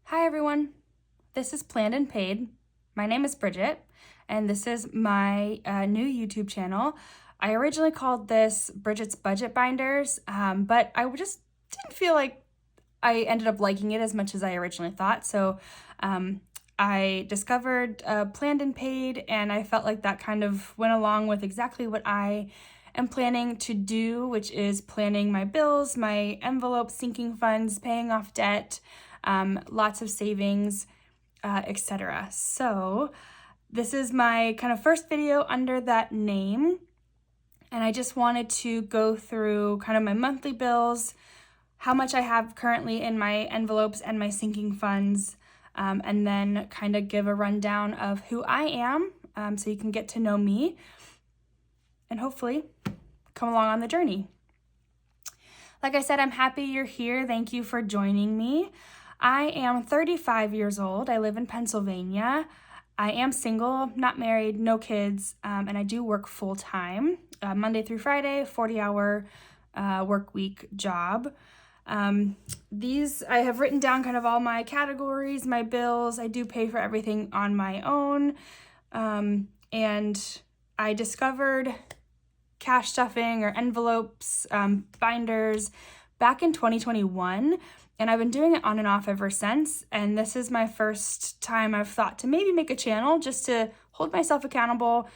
Hi everyone, this is Planned and Paid. My name is Bridget, and this is my new YouTube channel. I originally called this Bridget's Budget Binders, but I just didn't feel like I ended up liking it as much as I originally thought. So I discovered Planned and Paid, and I felt like that kind of went along with exactly what I am planning to do, which is planning my bills, my envelopes, sinking funds, paying off debt, lots of savings, etc. So this is my kind of first video under that name, and I just wanted to go through kind of my monthly bills, how much I have currently in my envelopes and my sinking funds, and then kind of give a rundown of who I am, so you can get to know me and hopefully come along on the journey. Like I said, I'm happy you're here. Thank you for joining me. I am 35 years old. I live in Pennsylvania. I am single, not married, no kids, and I do work full-time, Monday through Friday, 40-hour work week job. These, I have written down kind of all my categories, my bills. I do pay for everything on my own, and I discovered cash stuffing or envelopes, binders back in 2021, and I've been doing it on and off ever since. And this is my first time I've thought to maybe make a channel just to hold myself accountable,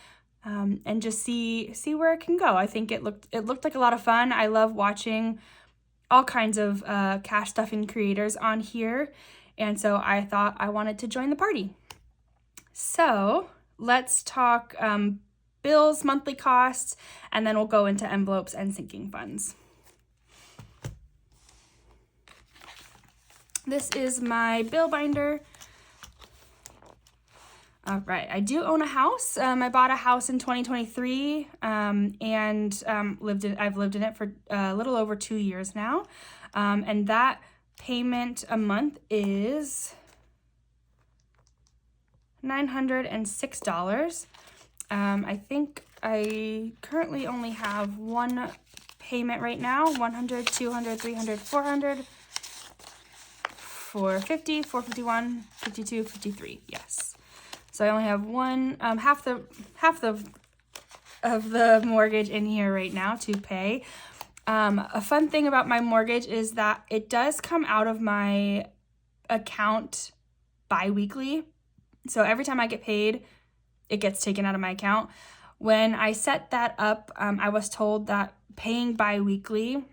and just see where it can go. I think it looked like a lot of fun. I love watching all kinds of cash stuffing creators on here, and so I thought I wanted to join the party. So let's talk bills, monthly costs, and then we'll go into envelopes and sinking funds. This is my bill binder. All right, I do own a house. I bought a house in 2023, and I've lived in it for a little over 2 years now, and that payment a month is $906. I think I currently only have one payment right now, 100, 200, 300, 400, 450, 451, 52, 53, yes. So I only have one, half of the mortgage in here right now to pay. A fun thing about my mortgage is that it does come out of my account bi-weekly. So every time I get paid, it gets taken out of my account. When I set that up, I was told that paying bi-weekly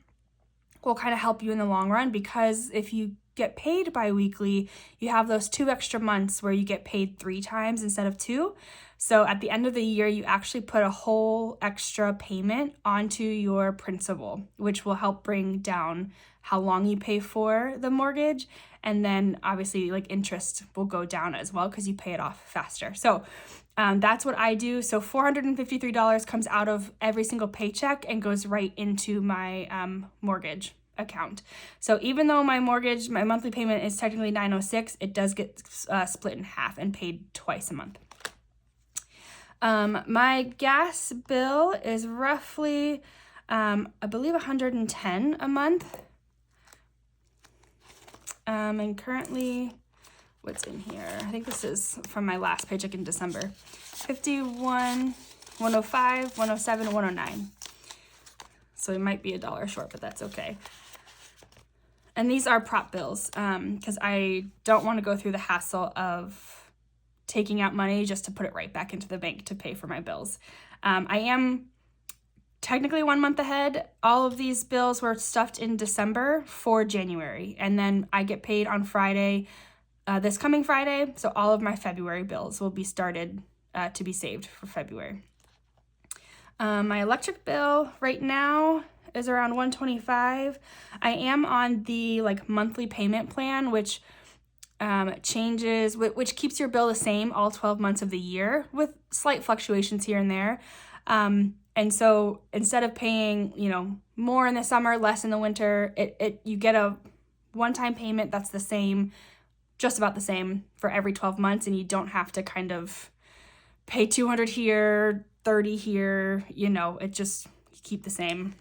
will kind of help you in the long run, because if you get paid bi-weekly, you have those 2 extra months where you get paid 3 times instead of 2. So at the end of the year, you actually put a whole extra payment onto your principal, which will help bring down how long you pay for the mortgage. And then obviously like interest will go down as well because you pay it off faster. So that's what I do. So $453 comes out of every single paycheck and goes right into my mortgage account. So even though my monthly payment is technically $906, it does get split in half and paid twice a month. My gas bill is roughly, I believe, $110 a month. And currently, what's in here? I think this is from my last paycheck in December. 51, 105, 107, 109. So it might be $1 short, but that's okay. And these are prop bills, because I don't want to go through the hassle of taking out money just to put it right back into the bank to pay for my bills. I am technically 1 month ahead. All of these bills were stuffed in December for January, and then I get paid on Friday, this coming Friday, so all of my February bills will be started to be saved for February. My electric bill right now is around $125. I am on the monthly payment plan, which changes, which keeps your bill the same all 12 months of the year with slight fluctuations here and there. And so instead of paying, more in the summer, less in the winter, you get a one-time payment that's the same, just about the same for every 12 months, and you don't have to kind of pay $200 here, $30 here, it just, you keep the same.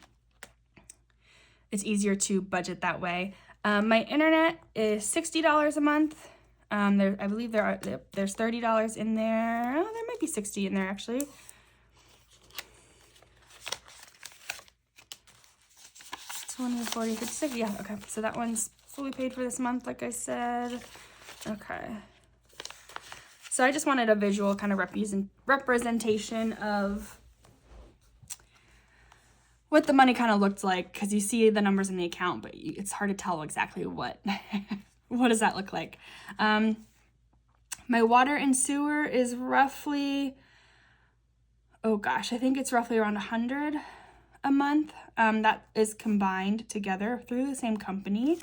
It's easier to budget that way. My internet is $60 a month. I believe there's $30 in there. Oh, there might be 60 in there actually. $20, $40, $50, yeah, okay. So that one's fully paid for this month, like I said. Okay. So I just wanted a visual kind of representation of what the money kind of looked like, because you see the numbers in the account, but it's hard to tell exactly what what does that look like. My water and sewer is roughly, oh gosh, I think it's roughly around $100 a month. That is combined together through the same company.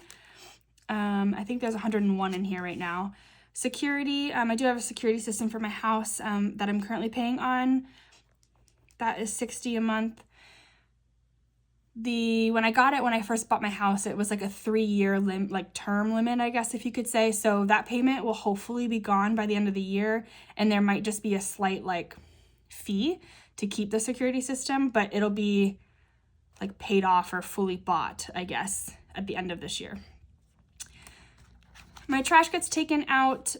I think there's 101 in here right now. Security, I do have a security system for my house that I'm currently paying on. That is $60 a month. When I first bought my house, it was like a 3-year term limit, I guess, if you could say. So that payment will hopefully be gone by the end of the year, and there might just be a slight fee to keep the security system, but it'll be paid off or fully bought, I guess, at the end of this year. My trash gets taken out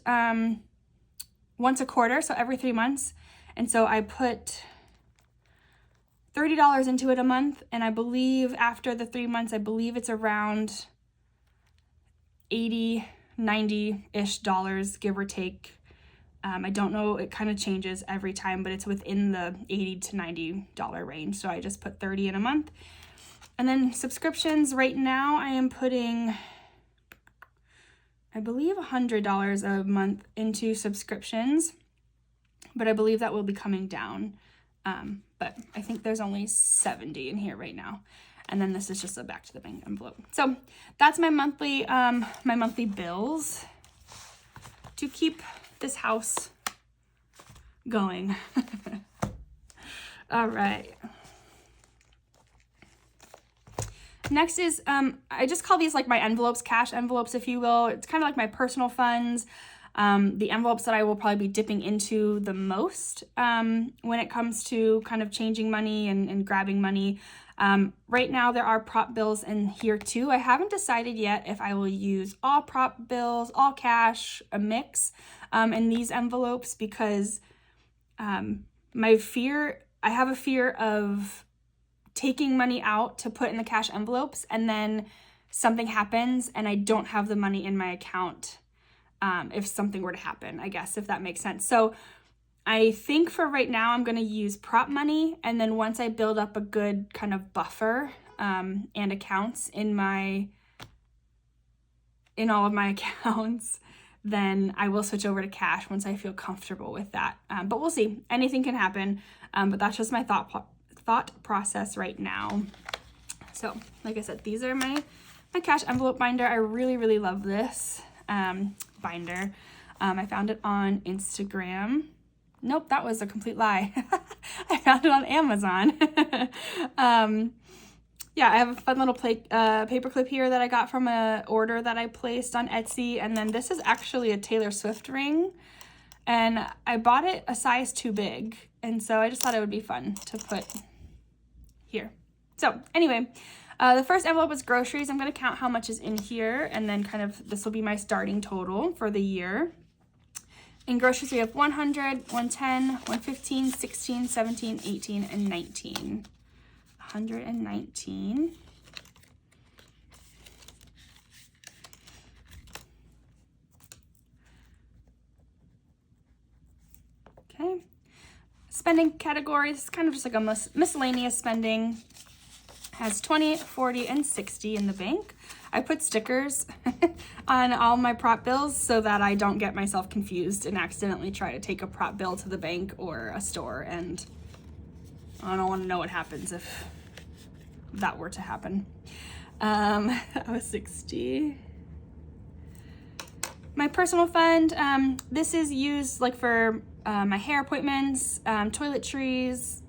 once a quarter, so every 3 months, and so I put $30 into it a month, and I believe after the 3 months, I believe it's around $80, $90-ish dollars, give or take. I don't know, it kind of changes every time, but it's within the $80 to $90 range. So I just put 30 in a month. And then subscriptions, right now I am putting, I believe $100 a month into subscriptions, but I believe that will be coming down. But I think there's only 70 in here right now. And then this is just a back to the bank envelope. So that's my monthly bills to keep this house going. All right. Next is, I just call these my envelopes, cash envelopes, if you will. It's kind of like my personal funds. The envelopes that I will probably be dipping into the most when it comes to kind of changing money and grabbing money. Right now there are prop bills in here too. I haven't decided yet if I will use all prop bills, all cash, a mix in these envelopes, because I have a fear of taking money out to put in the cash envelopes and then something happens and I don't have the money in my account. If something were to happen, I guess, if that makes sense. So I think for right now, I'm going to use prop money. And then once I build up a good kind of buffer and accounts in all of my accounts, then I will switch over to cash once I feel comfortable with that. But we'll see. Anything can happen. But that's just my thought process right now. So like I said, these are my cash envelope binder. I really, really love this binder. I found it on Instagram. Nope, that was a complete lie. I found it on Amazon. Yeah, I have a fun little paper clip here that I got from an order that I placed on Etsy. And then this is actually a Taylor Swift ring. And I bought it a size too big. And so I just thought it would be fun to put here. So anyway, the first envelope is groceries. I'm going to count how much is in here, and then kind of this will be my starting total for the year. In groceries, we have 100, 110, 115, 16, 17, 18, and 19. 119. Okay. Spending categories, kind of just like a miscellaneous spending. Has 20, 40, and 60 in the bank. I put stickers on all my prop bills so that I don't get myself confused and accidentally try to take a prop bill to the bank or a store, and I don't want to know what happens if that were to happen. That was 60. My personal fund, this is used for my hair appointments, toiletries,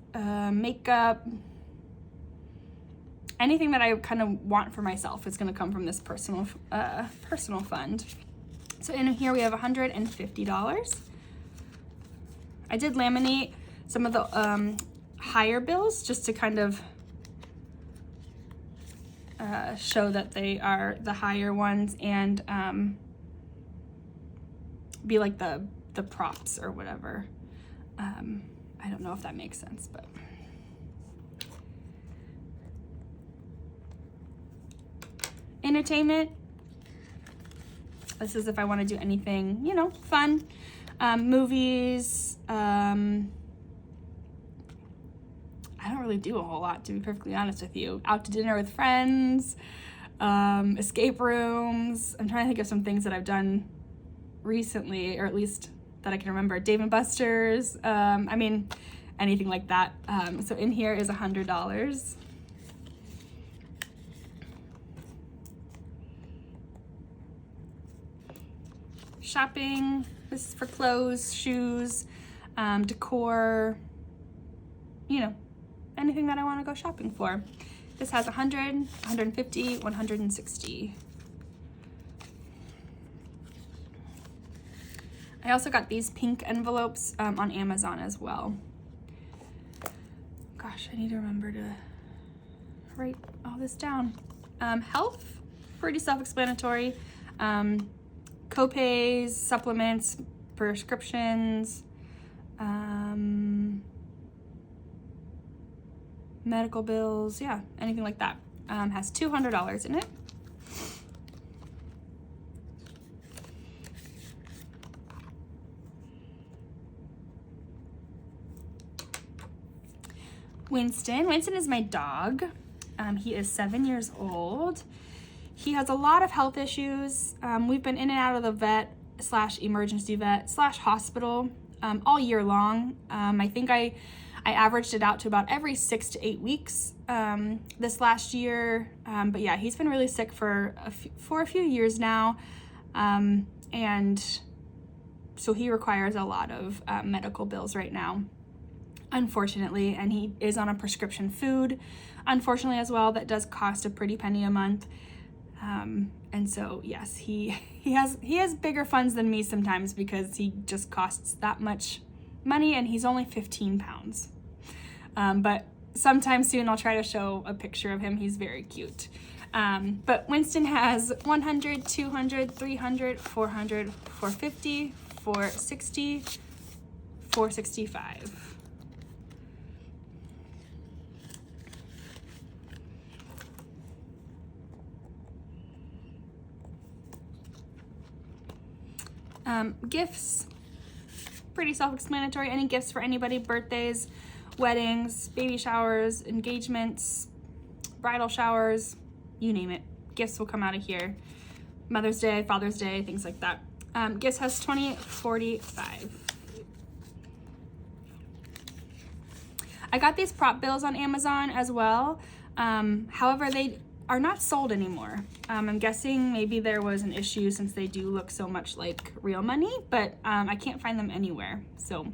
makeup, anything that I kind of want for myself is going to come from this personal fund. So in here we have $150. I did laminate some of the higher bills just to kind of show that they are the higher ones and be like the props or whatever. I don't know if that makes sense, but. Entertainment. This is if I want to do anything, you know, fun. Movies. I don't really do a whole lot, to be perfectly honest with you. Out to dinner with friends. Escape rooms. I'm trying to think of some things that I've done recently, or at least that I can remember. Dave & Buster's. I mean, anything like that. So in here is $100. Shopping. This is for clothes, shoes, decor, you know, anything that I want to go shopping for. This has 100, 150, 160. I also got these pink envelopes on Amazon as well. Gosh, I need to remember to write all this down. Health, pretty self-explanatory. Co-pays, supplements, prescriptions, medical bills, yeah, anything like that. Has $200 in it. Winston is my dog. He is 7 years old. He has a lot of health issues. We've been in and out of the vet / emergency vet / hospital all year long. I think I averaged it out to about every 6 to 8 weeks this last year. But yeah, he's been really sick for a few years now. And so he requires a lot of medical bills right now, unfortunately. And he is on a prescription food, unfortunately, as well. That does cost a pretty penny a month. And so, yes, he has bigger funds than me sometimes because he just costs that much money and he's only 15 pounds. But sometime soon I'll try to show a picture of him. He's very cute. But Winston has 100, 200, 300, 400, 450, 460, 465. Gifts, pretty self-explanatory. Any gifts for anybody, birthdays, weddings, baby showers, engagements, bridal showers, you name it. Gifts will come out of here. Mother's Day, Father's Day, things like that. Gifts has 20, 45. I got these prop bills on Amazon as well. However, they are not sold anymore. I'm guessing maybe there was an issue since they do look so much like real money, but I can't find them anywhere. So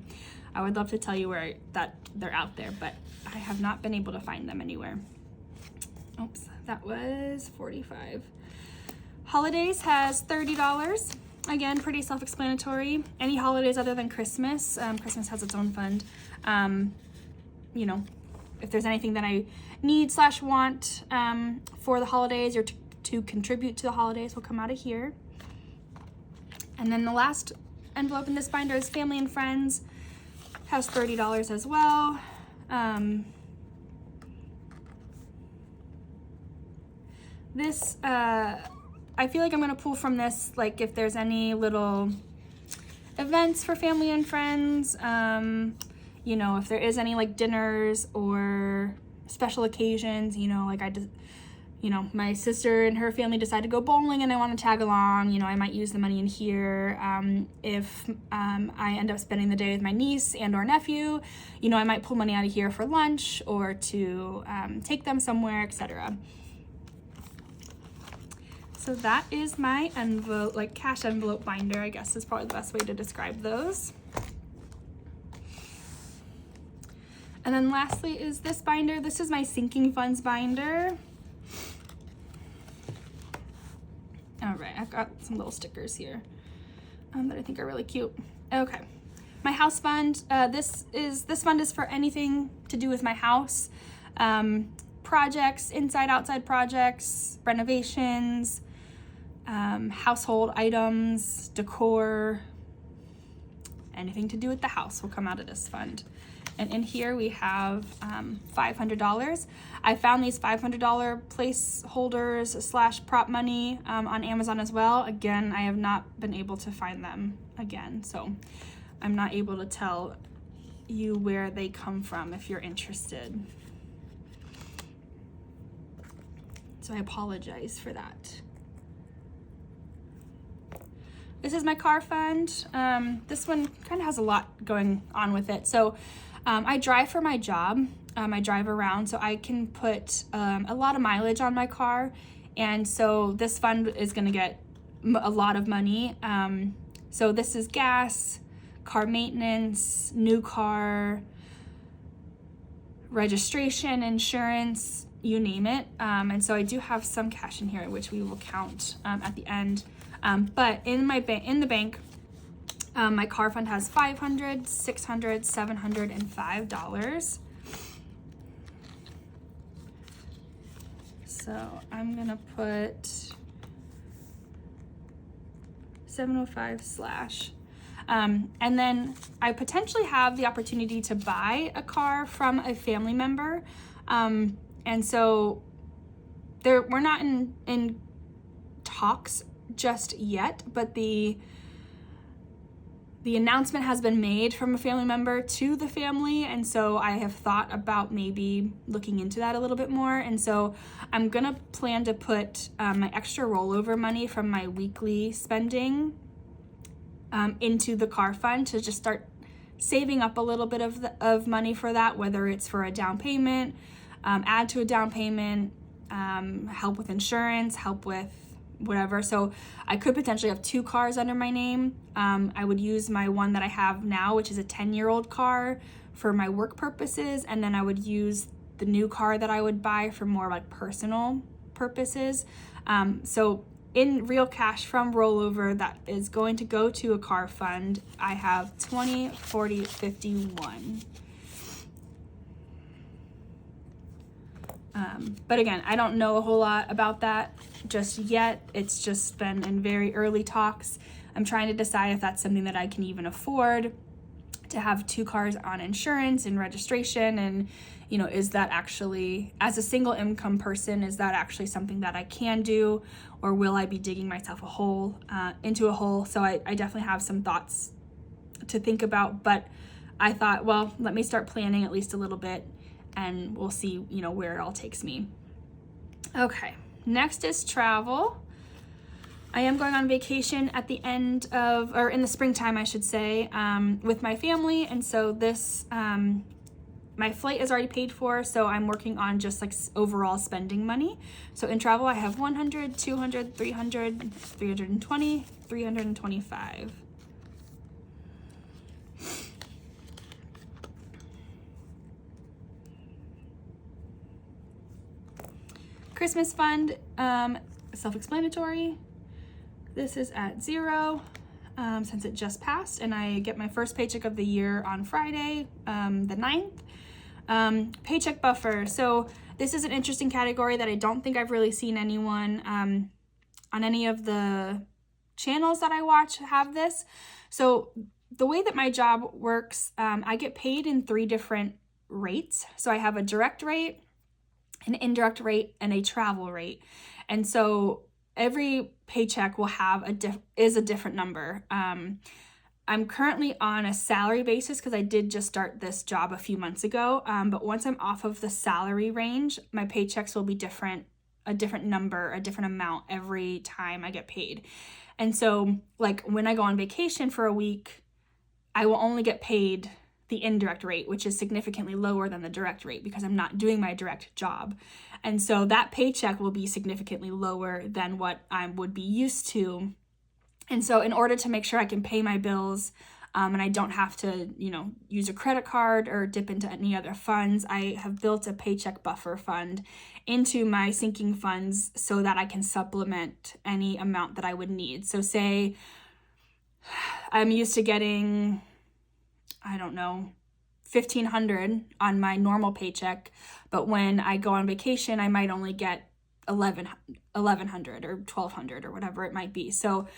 I would love to tell you where that they're out there, but I have not been able to find them anywhere. Oops, that was 45. Holidays has $30. Again, pretty self-explanatory. Any holidays other than Christmas. Christmas has its own fund. You know, if there's anything that I need / want for the holidays or to contribute to the holidays will come out of here. And then the last envelope in this binder is family and friends. Has $30 as well. This, I feel like I'm gonna pull from this, like if there's any little events for family and friends, you know, if there is any like dinners or special occasions, you know, like you know, my sister and her family decide to go bowling and I want to tag along, you know, I might use the money in here. If I end up spending the day with my niece and or nephew, you know, I might pull money out of here for lunch or to take them somewhere, etc. So that is my envelope, like cash envelope binder, I guess is probably the best way to describe those. And then lastly is this binder. This is my sinking funds binder. All right, I've got some little stickers here that I think are really cute. Okay, my house fund. This fund is for anything to do with my house. projects, inside, outside projects, renovations, household items, decor, anything to do with the house will come out of this fund. And in here we have $500. I found these $500 placeholders / prop money on Amazon as well. Again, I have not been able to find them again, so I'm not able to tell you where they come from if you're interested. So I apologize for that. This is my car fund. This one kind of has a lot going on with it. So I drive for my job. I drive around, so I can put a lot of mileage on my car. And so this fund is gonna get a lot of money. So this is gas, car maintenance, new car, registration, insurance, you name it. And so I do have some cash in here, which we will count at the end. But in the bank, my car fund has $500, $600, $700, and $5. So I'm gonna put 705 / and then I potentially have the opportunity to buy a car from a family member. And so we're not in talks just yet, but the announcement has been made from a family member to the family, and so I have thought about maybe looking into that a little bit more. And so I'm gonna plan to put my extra rollover money from my weekly spending into the car fund to just start saving up a little bit of money for that, whether it's for a down payment, add to a down payment, help with insurance, help with whatever. So I could potentially have 2 cars under my name. I would use my one that I have now, which is a 10-year-old car, for my work purposes, and then I would use the new car that I would buy for more like personal purposes. So in real cash from rollover that is going to go to a car fund, I have 20, 40, 51. But again, I don't know a whole lot about that just yet. It's just been in very early talks. I'm trying to decide if that's something that I can even afford to have 2 cars on insurance and registration. And, you know, is that actually, as a single income person, is that actually something that I can do, or will I be digging myself into a hole? So I definitely have some thoughts to think about, but I thought, well, let me start planning at least a little bit, and we'll see, you know, where it all takes me. Okay, next is travel. I am going on vacation at the end of, or in the springtime, I should say, with my family. And so this, my flight is already paid for, so I'm working on just like overall spending money. So in travel, I have 100, 200, 300, 320, 325. Christmas fund, self-explanatory. This is at 0 since it just passed, and I get my first paycheck of the year on Friday, the 9th. Paycheck buffer. So this is an interesting category that I don't think I've really seen anyone on any of the channels that I watch have this. So the way that my job works, I get paid in 3 different rates. So I have a direct rate, an indirect rate, and a travel rate. And so every paycheck will have a different number. I'm currently on a salary basis because I did just start this job a few months ago. But once I'm off of the salary range, my paychecks will be different, a different number, a different amount every time I get paid. And so like when I go on vacation for a week, I will only get paid the indirect rate, which is significantly lower than the direct rate because I'm not doing my direct job. And so that paycheck will be significantly lower than what I would be used to. And so in order to make sure I can pay my bills and I don't have to, you know, use a credit card or dip into any other funds, I have built a paycheck buffer fund into my sinking funds so that I can supplement any amount that I would need. So say I'm used to getting, I don't know, $1,500 on my normal paycheck, but when I go on vacation, I might only get $1,100 or $1,200 or whatever it might be. So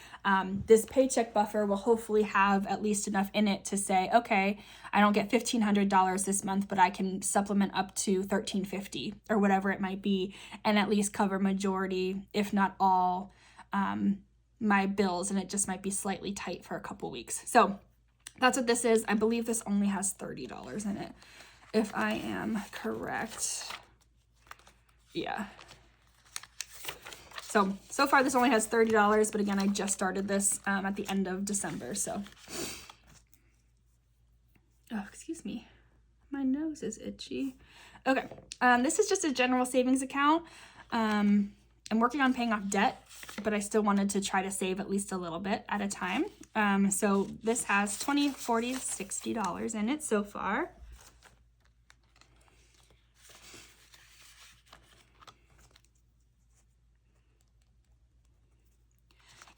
this paycheck buffer will hopefully have at least enough in it to say, okay, I don't get $1,500 this month, but I can supplement up to $1,350 or whatever it might be, and at least cover majority, if not all, my bills, and it just might be slightly tight for a couple weeks. So that's what this is. I believe this only has $30 in it, if I am correct. Yeah. So far this only has $30, but again, I just started this at the end of December, so. Oh, excuse me. My nose is itchy. Okay, this is just a general savings account. I'm working on paying off debt, but I still wanted to try to save at least a little bit at a time. So this has $20, $40, $60 in it so far.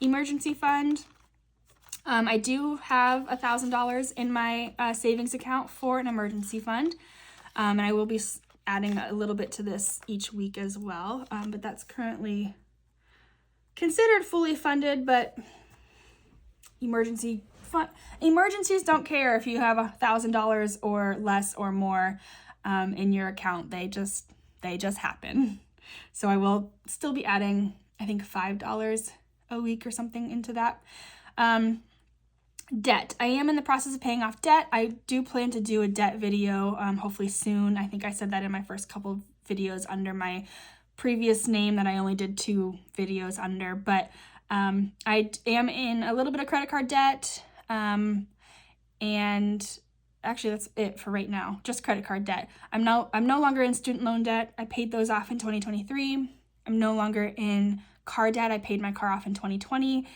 Emergency fund. I do have $1,000 in my savings account for an emergency fund, and I will be adding a little bit to this each week as well, but that's currently considered fully funded. But emergencies don't care if you have $1,000 or less or more in your account. They just happen. So I will still be adding, I think, $5 a week or something into that. Debt. I am in the process of paying off debt. I do plan to do a debt video hopefully soon. I think I said that in my first couple videos under my previous name that I only did 2 videos under, but I am in a little bit of credit card debt, and actually that's it for right now, just credit card debt. I'm no longer in student loan debt. I paid those off in 2023. I'm no longer in car debt. I paid my car off in 2020,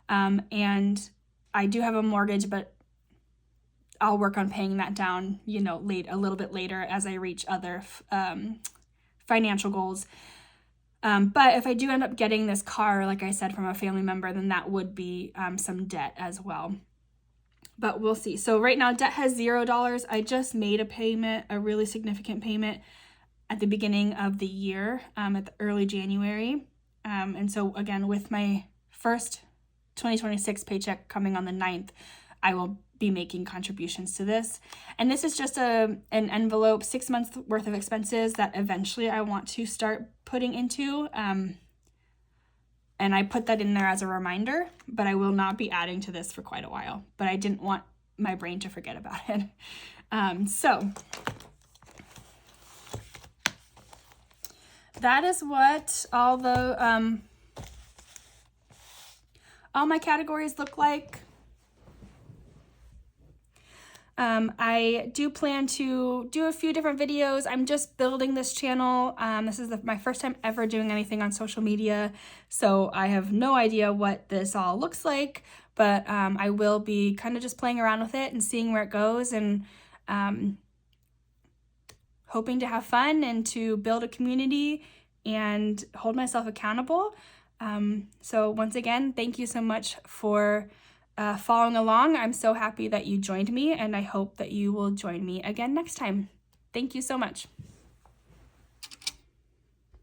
and I do have a mortgage, but I'll work on paying that down, a little bit later as I reach other financial goals. But if I do end up getting this car, like I said, from a family member, then that would be some debt as well. But we'll see. So right now, debt has $0. I just made a payment, a really significant payment at the beginning of the year, at the early January. And so again, with my first 2026 paycheck coming on the 9th, I will be making contributions to this. And this is just an envelope, 6 months worth of expenses that eventually I want to start putting into. And I put that in there as a reminder, but I will not be adding to this for quite a while. But I didn't want my brain to forget about it. So that is what all my categories look like. I do plan to do a few different videos. I'm just building this channel. This is my first time ever doing anything on social media, so I have no idea what this all looks like, but I will be kind of just playing around with it and seeing where it goes, and hoping to have fun and to build a community and hold myself accountable. So once again, thank you so much for following along. I'm so happy that you joined me, and I hope that you will join me again next time. Thank you so much.